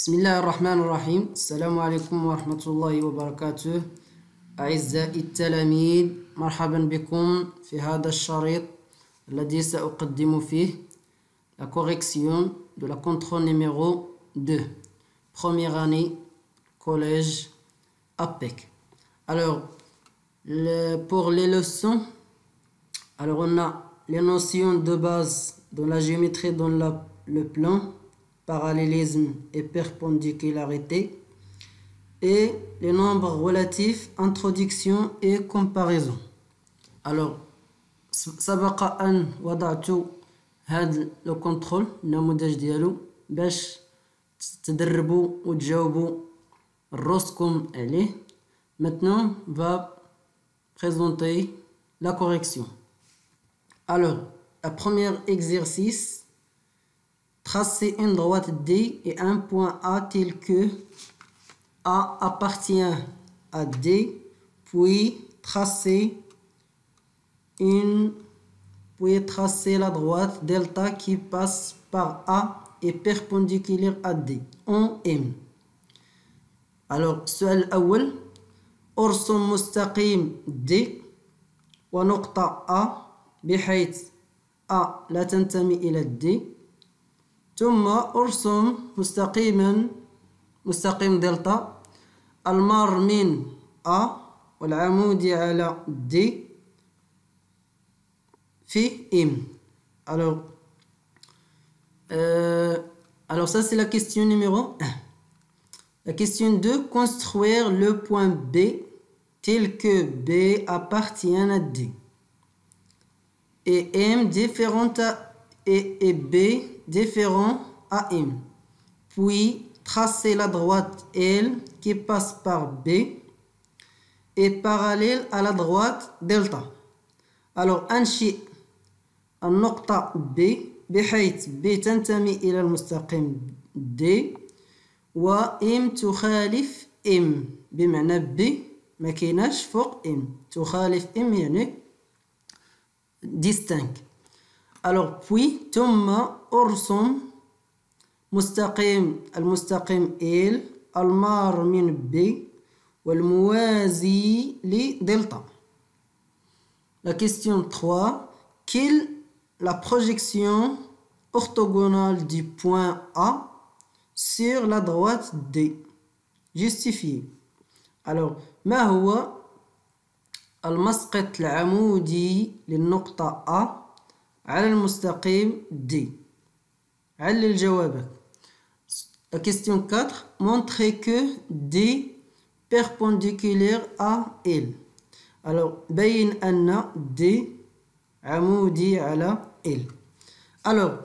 بسم الله الرحمن الرحيم. السلام عليكم ورحمة الله وبركاته. أعزائي التلاميذ، مرحبا بكم في هذا الشريط الذي سأقدم فيه la correction de la contrôle numéro 2, première année, collège APEC. Alors, pour les leçons, alors on a les notions de base dans la géométrie dans le plan, parallélisme et perpendicularirité, et les nombres relatifs, introduction et comparaison. Alors, سبق أن وضعت هذا لو كنترول النموذج ديالو باش تدربوا وتجاوبوا راسكم عليه. Maintenant, on va présenter la correction. Alors, le premier exercice, tracer une droite D et un point A tel que A appartient à D, puis tracer la droite delta qui passe par A et perpendiculaire à D en M. Alors, السؤال الأول، أرسم مستقيم D ونقطة A بحيث A لا تنتمي إلى D، ثم أرسم مستقيم دلتا المار من A والعمودي على D في M. Alors ça c'est la question numéro 1. La question 2, construire le point B tel que B appartient à D et M différent et B différent à M, puis tracer la droite L qui passe par B et parallèle à la droite delta. Alors أنشئ النقطة B بحيث B تنتمي إلى المستقيم D و M تخالف M، بمعنى B ما كايناش فوق M، تخالف M يعني distinct. Alors puis ثم أرسم المستقيم L المار من B والموازي لدلتا. La question 3, quelle est la projection orthogonale du point A sur la droite D? Justifié. Alors, ما هو المسقط العمودي للنقطة A على المستقيم D؟ علل جوابك. La question 4, montrer que D perpendiculaire à L. Alors, بين أن D عمودي على L. Alors,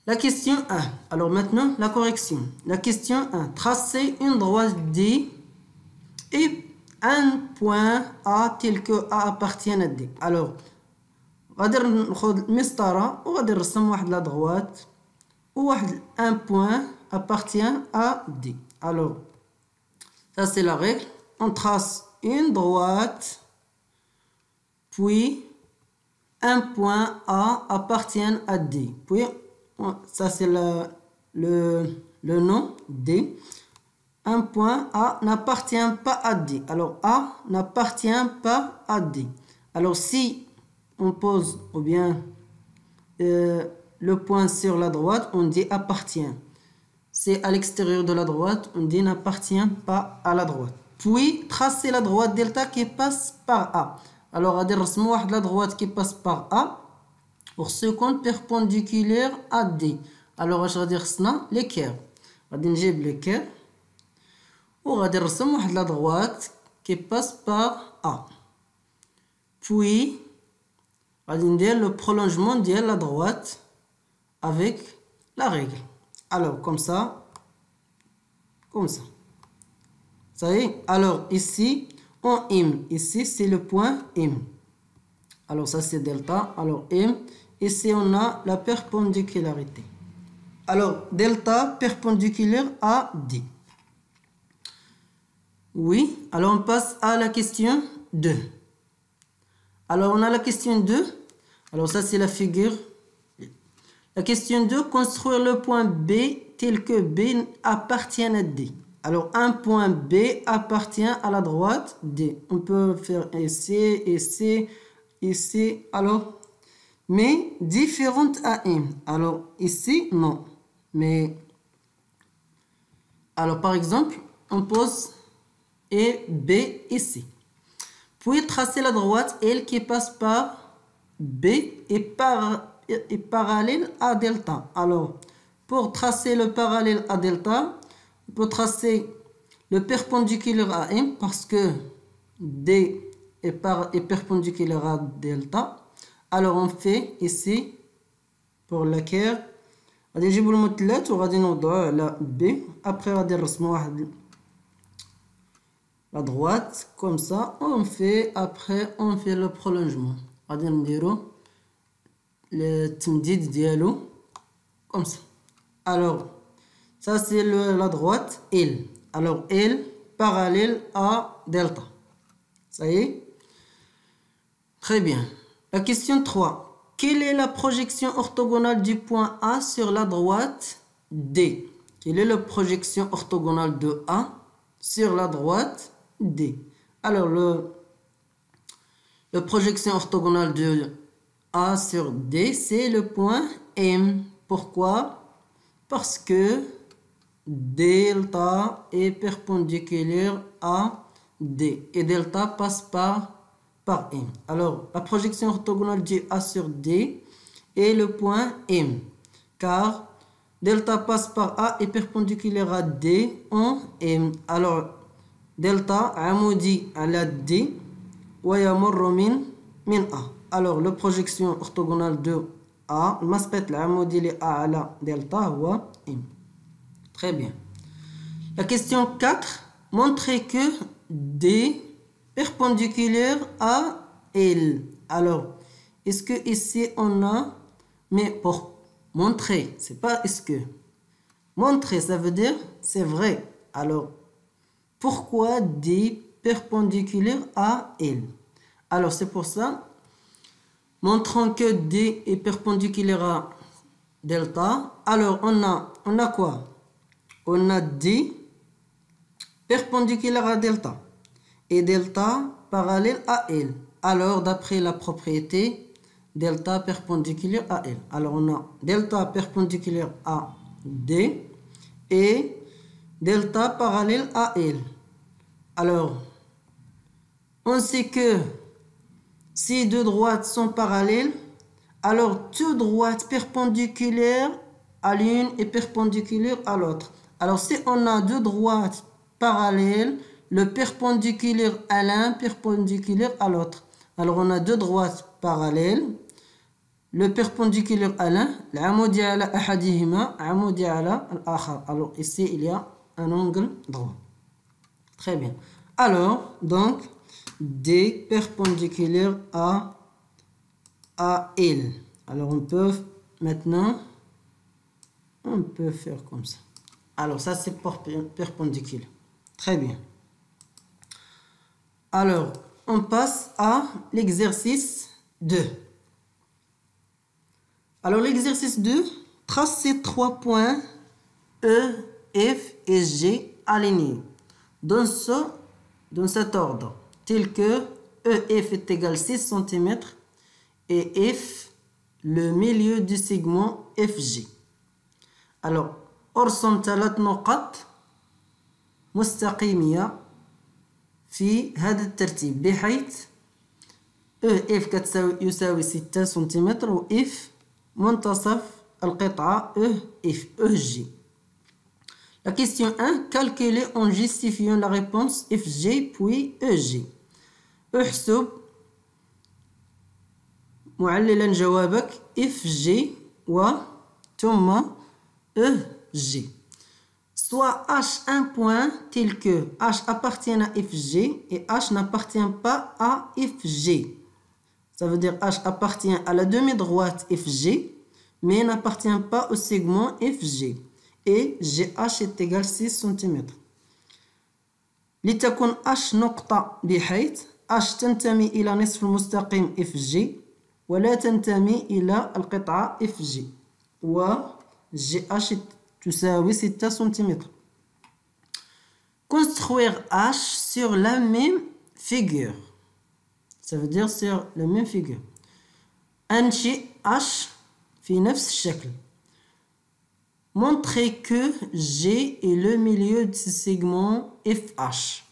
la question 1. Alors maintenant, la correction. La question 1. Tracer une droite D et un point A tel que A appartient à D. Alors, غادي ناخذ المسطرة وغادي نرسم واحد لا droite وواحد un point appartient à D. Alors, ça c'est la règle. On trace une droite, puis un point A appartient à D. Puis, ça c'est le nom D. Un point A n'appartient pas à D. Alors, A n'appartient pas à D. Alors, si on pose ou bien le point sur la droite, on dit appartient. C'est à l'extérieur de la droite, on dit n'appartient pas à la droite. Puis, tracer la droite delta qui passe par A. Alors, غادي نرسمو واحد la droite qui passe par A pour seconde perpendiculaire à D. Alors, واش غادي خصنا l'équerre. غادي نجيب l'équerre وغادي نرسم واحد la droite qui passe par A. Puis, غادي ندير le prolongement ديال la droite avec la règle. Alors, comme ça. Ça y est. Alors, ici, en M. Ici, c'est le point M. Alors, ça, c'est delta. Alors, M. Ici, on a la perpendicularité. Alors, delta perpendiculaire à D. Oui. Alors, on passe à la question 2. Alors, on a la question 2. Alors, ça, c'est la figure. La question 2, construire le point B tel que B appartient à D. Alors, un point B appartient à la droite D. On peut faire ici, alors, mais différente à M. Alors, ici, non. Mais, alors, par exemple, on pose et B ici. Puis tracer la droite L qui passe par B et parallèle à delta. Alors, pour tracer le parallèle à delta, on peut tracer le perpendiculaire à M parce que D est perpendiculaire à delta. Alors, on fait ici pour la كير غادي نجيبو المثلث وغادي نوضعوه على B. Après غادي نرسمو واحد la droite comme ça. Après on fait le prolongement. غادي نديرو التمديد ديالو comme ça. Alors ça c'est la droite L. Alors L parallèle à delta. Ça y est? Très bien. La question 3. Quelle est la projection orthogonale du point A sur la droite D? Quelle est la projection orthogonale de A sur la droite D? Alors, la projection orthogonale de A sur D, c'est le point M. Pourquoi? Parce que delta est perpendiculaire à D et delta passe par M. Alors, la projection orthogonale de A sur D est le point M, car delta passe par A et perpendiculaire à D en M. Alors, delta عمودي على D ويمر من A. Alors, la projection orthogonale de A, المسقط العمودي ل A على delta هو M. Très bien. La question 4. Montrer que D perpendiculaire à L. Alors, est-ce que ici on a... Mais pour montrer, c'est pas est-ce que. Montrer, ça veut dire c'est vrai. Alors, pourquoi D perpendiculaire à L? Alors, c'est pour ça. Montrant que D est perpendiculaire à delta. Alors, on a quoi? On a D perpendiculaire à delta. Et delta parallèle à L. Alors, d'après la propriété, delta perpendiculaire à L. Alors, on a delta perpendiculaire à D et delta parallèle à L. Alors, on sait que si deux droites sont parallèles, alors deux droites perpendiculaires à l'une et perpendiculaires à l'autre. Alors, si on a deux droites parallèles, le perpendiculaire à l'un, perpendiculaire à l'autre. Alors, on a deux droites parallèles. Le perpendiculaire à l'un, العمودي على أحدهما عمودي على الآخر. Alors, ici, il y a un angle droit. Très bien. Alors, donc, D perpendiculaire à L. Alors, on peut maintenant, on peut faire comme ça. Alors, ça, c'est perpendiculaire. Très bien. Alors, on passe à l'exercice 2. Alors, l'exercice 2, trace ces trois points E, F et G alignés dans cet ordre, tel que EF est égal à 6 cm et F, le milieu du segment FG. Alors, ارسم 3 نقط مستقيمية في هذا الترتيب بحيث EF يساوي 6 سنتيمتر و F منتصف القطعة EG. La question 1, calculer en justifiant la réponse FG puis EG. احسب معللا جوابك FG ثم EG. Soit H un point tel que H appartient à FG et H n'appartient pas à FG. Ça veut dire H appartient à la demi-droite FG mais n'appartient pas au segment FG. Et GH est égal à 6 cm. لتكن H نقطة بحيث H تنتمي إلى نصف المستقيم FG ولا تنتمي إلى القطعة FG. GH تساوي 6 سنتيمتر. Construire H sur la même figure. Ça veut dire sur la même figure. أنشئ H في نفس الشكل. Montrer que G est le milieu de ce segment FH.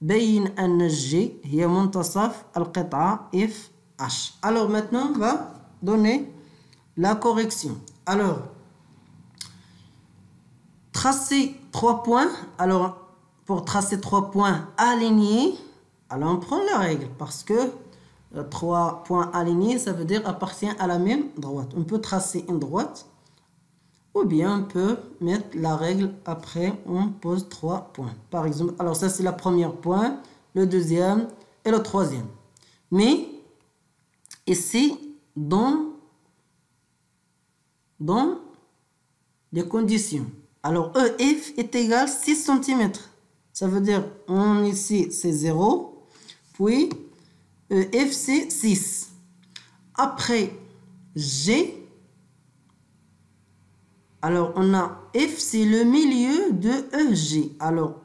بين أن G هي منتصف القطعة FH. Alors maintenant, on va donner la correction. Alors, tracer 3 points. Alors, pour tracer 3 points alignés, alors on prend la règle parce que 3 points alignés, ça veut dire appartient à la même droite. On peut tracer une droite ou bien on peut mettre la règle après on pose 3 points. Par exemple, alors ça c'est le premier point, le deuxième et le troisième. Mais ici, dans les conditions. Alors EF est égal à 6 cm. Ça veut dire, ici c'est 0, puis EF c'est 6. Après G, alors on a F c'est le milieu de EG. Alors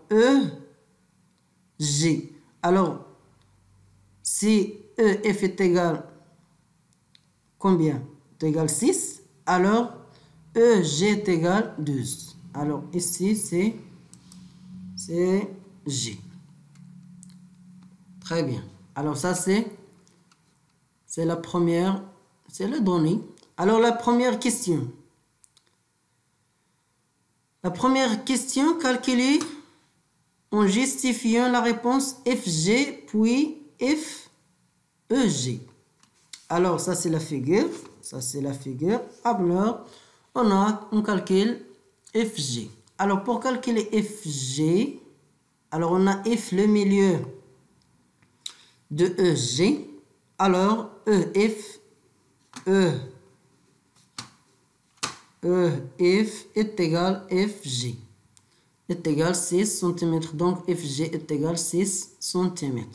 EG. Alors si EF est égal combien? Est égal 6. Alors EG est égal 12. Alors ici c'est G. Très bien. Alors ça c'est la première, c'est la donnée. Alors la première question. La première question, calculée en justifiant la réponse FG puis FEG. Alors ça c'est la figure. Ça c'est la figure. Alors on calcule FG. Alors pour calculer FG, alors on a F le milieu de EG. Alors EF est égal FG est égal 6 cm. Donc FG est égal 6 cm.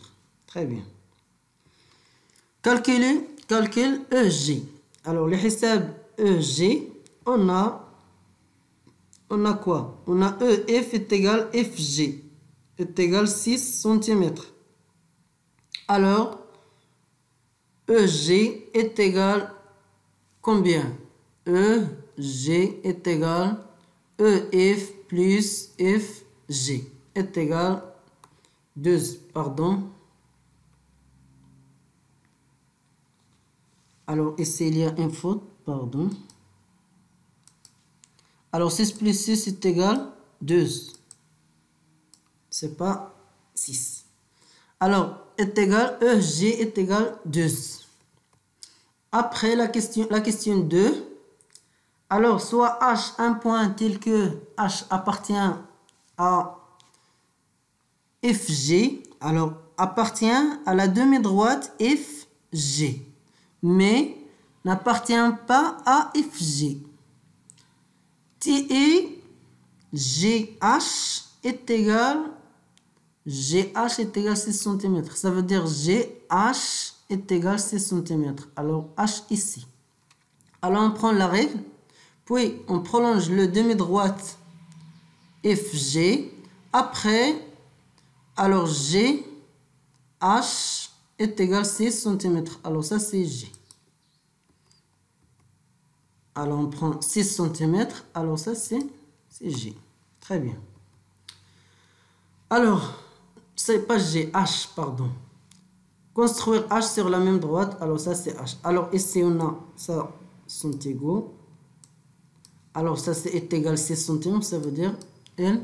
Très bien. Calcul EG. Alors le حساب EG, on a quoi? On a EF est égal FG est égal 6 cm. Alors EG est égal combien? EG est égal EF plus FG est égal 2, pardon. Alors ici il y a une faute, pardon. Alors 6 plus 6 est égal 2. C'est pas 6. Alors est égal EG est égal 2. Après la question 2. Alors, soit H, un point tel que H appartient à FG, alors appartient à la demi-droite FG, mais n'appartient pas à FG. TE GH est égal 6 cm. Ça veut dire GH est égal 6 cm. Alors H ici. Alors on prend la règle. Puis, on prolonge le demi-droite FG. Après, alors G, H est égal 6 cm. Alors ça, c'est G. Alors, on prend 6 cm. Alors ça, c'est G. Très bien. Alors, c'est pas G, H, pardon. Construire H sur la même droite. Alors ça, c'est H. Alors ici, on a ça, sont égaux. Alors ça c'est égal 6 cm, ça veut dire elles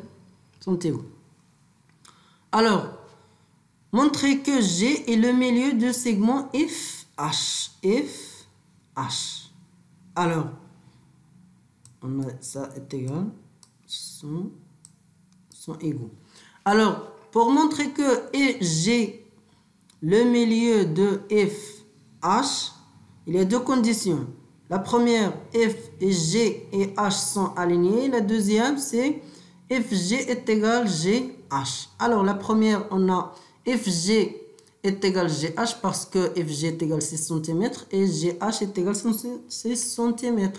sont égaux. Alors, montrer que G est le milieu de segment FH. FH. Alors, on a ça est égal, sont égaux. Alors, pour montrer que G le milieu de FH, il y a deux conditions. La première, F et G et H sont alignés. La deuxième, c'est FG est égal GH. Alors, la première, on a FG est égal GH parce que FG est égal 6 cm et GH est égal 6 cm.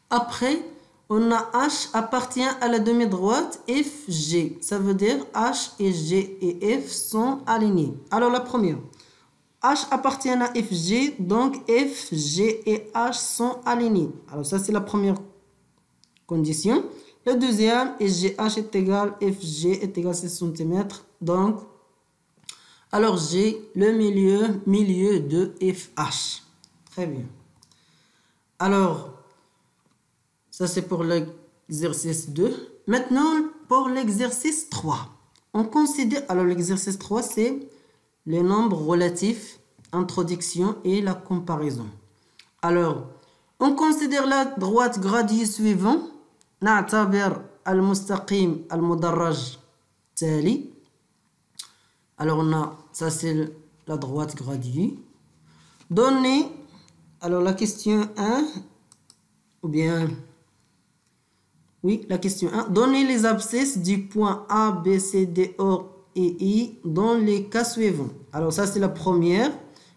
Après, on a H appartient à la demi-droite FG. Ça veut dire H et G et F sont alignés. Alors la première, H appartient à FG, donc F, G et H sont alignés. Alors ça c'est la première condition. La deuxième, SGH est égal, FG est égal à 6 cm. Donc, alors j'ai le milieu de FH. Très bien. Alors, ça c'est pour l'exercice 2. Maintenant, pour l'exercice 3. On considère, alors l'exercice 3 c'est les nombres relatifs, introduction et la comparaison. Alors, on considère la droite gradient suivant. نعتبر المستقيم المدرج تالي. Alors on a, ça c'est la droite gradient. Donnez, alors la question 1, ou bien, oui, la question 1. Donnez les abscisses du point A, B, C, D, O et I dans les cas suivants. Alors ça c'est la première.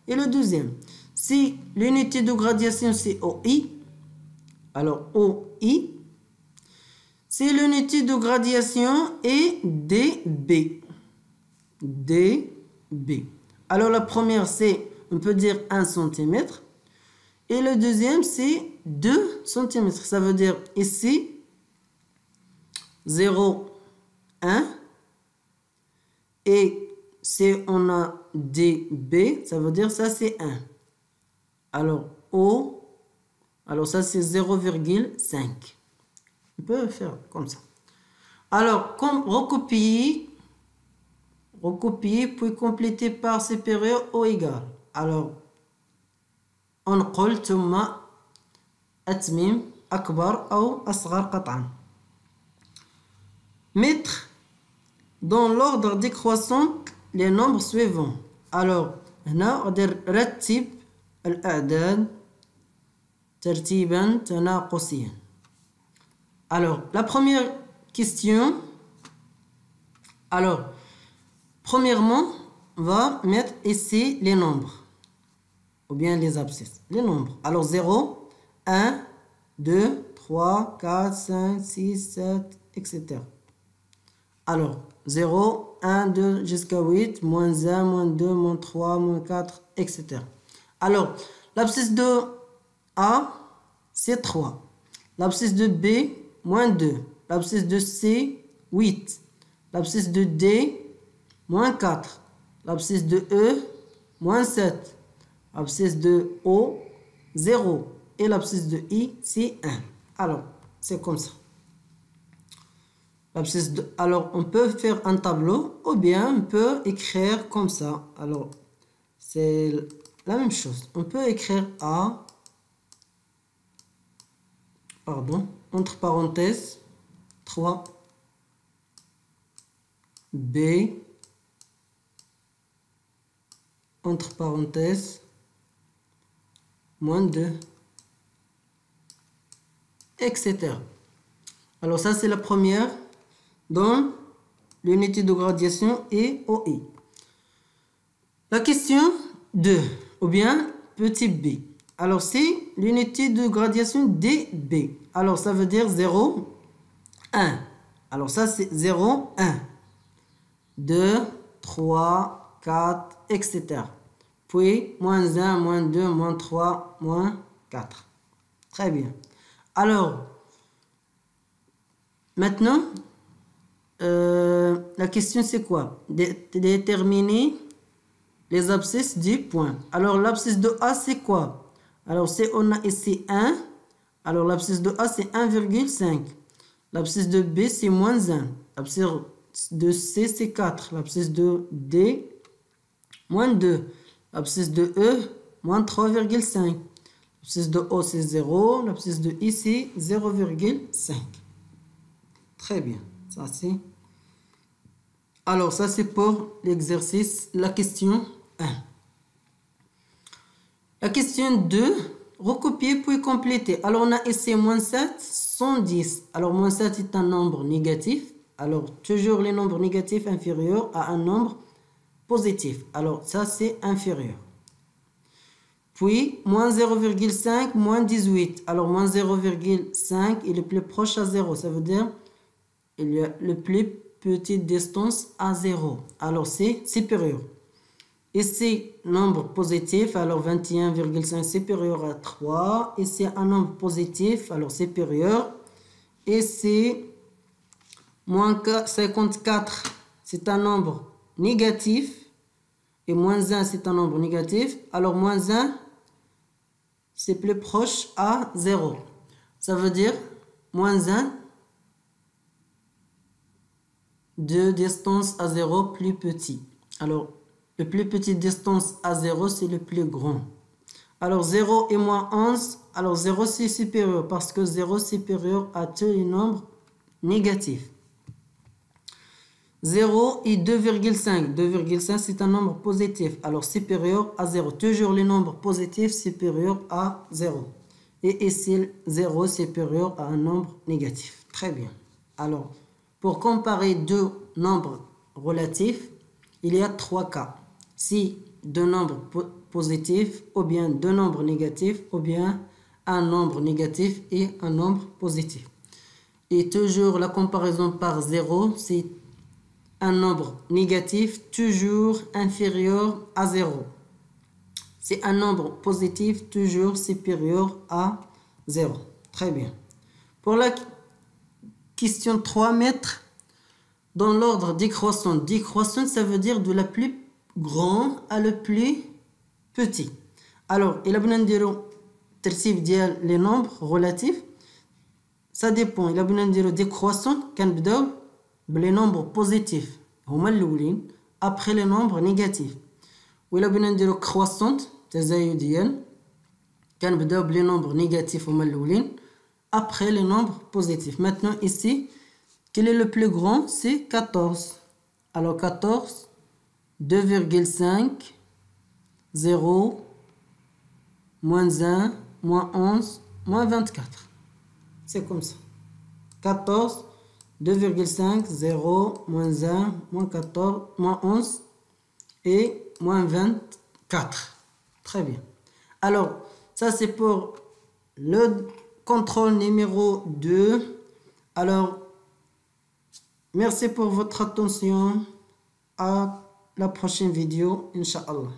Et le deuxième, si l'unité de gradation c'est OI, alors OI, si l'unité de gradation est DB. DB. Alors la première c'est, on peut dire 1 cm. Et le deuxième c'est 2 cm. Ça veut dire ici 0, 1. Et si on a DB, ça veut dire ça c'est 1. Alors O, alors ça c'est 0,5. On peut faire comme ça. Alors, recopier, puis compléter par supérieur ou égal. Alors, on نقول ثم أتميم أكبر أو أصغر قطعا. Mettre dans l'ordre décroissant les nombres suivants. Alors, هنا أقدر رتب الأعداد ترتيبا تناقصيا. Alors, la première question. Alors, premièrement, on va mettre ici les nombres. Ou bien les abscisses. Les nombres. Alors, 0, 1, 2, 3, 4, 5, 6, 7, etc. Alors, 0, 1, 2 jusqu'à 8, moins 1, moins 2, moins 3, moins 4, etc. Alors, l'abscisse de A, c'est 3. L'abscisse de B, moins 2. L'abscisse de C, 8. L'abscisse de D, moins 4. L'abscisse de E, moins 7. L'abscisse de O, 0. Et l'abscisse de I, c'est 1. Alors, c'est comme ça. Alors, on peut faire un tableau ou bien on peut écrire comme ça. Alors, c'est la même chose. On peut écrire A, entre parenthèses, 3, B, entre parenthèses, moins 2, etc. Alors ça c'est la première dans l'unité de gradation et OI. La question 2, ou bien petit b. Alors c'est l'unité de gradation DB. Alors ça veut dire 0, 1. Alors ça c'est 0, 1, 2, 3, 4, etc. Puis moins 1, moins 2, moins 3, moins 4. Très bien. Alors, maintenant, la question c'est quoi? Déterminer les abscisses du point. Alors l'abscisse de A c'est quoi? Alors si on a ici 1, alors l'abscisse de A c'est 1,5. L'abscisse de B c'est moins 1. L'abscisse de C c'est 4. L'abscisse de D, moins 2. L'abscisse de E, moins 3,5. L'abscisse de O c'est 0. L'abscisse de I c'est 0,5. Très bien. Ça c'est... Alors ça c'est pour l'exercice, la question 1. La question 2, recopier puis compléter. Alors on a ici moins 7, 110. Alors moins 7 est un nombre négatif. Alors toujours les nombres négatifs inférieurs à un nombre positif. Alors ça c'est inférieur. Puis, moins 0,5, moins 18. Alors, moins 0,5, il est plus proche à 0. Ça veut dire il y a le plus petite distance à 0. Alors, c'est supérieur. Ici, nombre positif, alors 21,5 supérieur à 3. Ici, un nombre positif, alors supérieur. Ici, moins 54, c'est un nombre négatif. Et moins 1, c'est un nombre négatif. Alors, moins 1, c'est plus proche à 0. Ça veut dire, moins 1, de distance à 0 plus petit. Alors, le plus petit distance à 0, c'est le plus grand. Alors, 0 et moins 11. Alors, 0, c'est supérieur parce que 0 est supérieur à tous les nombres négatifs. 0 et 2,5. 2,5, c'est un nombre positif. Alors, supérieur à 0. Toujours les nombres positifs supérieurs à 0. Et ici, 0 supérieur à un nombre négatif. Très bien. Alors, pour comparer deux nombres relatifs, il y a trois cas. Si deux nombres positifs, ou bien deux nombres négatifs, ou bien un nombre négatif et un nombre positif. Et toujours la comparaison par 0, c'est un nombre négatif toujours inférieur à 0. C'est un nombre positif toujours supérieur à 0. Très bien. Pour la question 3 mètres, dans l'ordre décroissant. Décroissant, ça veut dire de la plus grande à le plus petit. Alors, il a besoin de dire les nombres relatifs. Ça dépend. Il a besoin de dire décroissant, quand les nombres positifs, après les nombres négatifs. Ou il a besoin de dire croissante, تزايديا كنبداو بلي nombres négatifs هما الاولين après les nombres positifs. Maintenant ici, quel est le plus grand? C'est 14. Alors 14, 2,5, 0, moins 1, moins 11, moins 24. C'est comme ça. 14, 2,5, 0, moins 1, moins 14, moins 11 et moins 24. Très bien. Alors, ça c'est pour le contrôle numéro 2. Alors, merci pour votre attention. À la prochaine vidéo, Inch'Allah.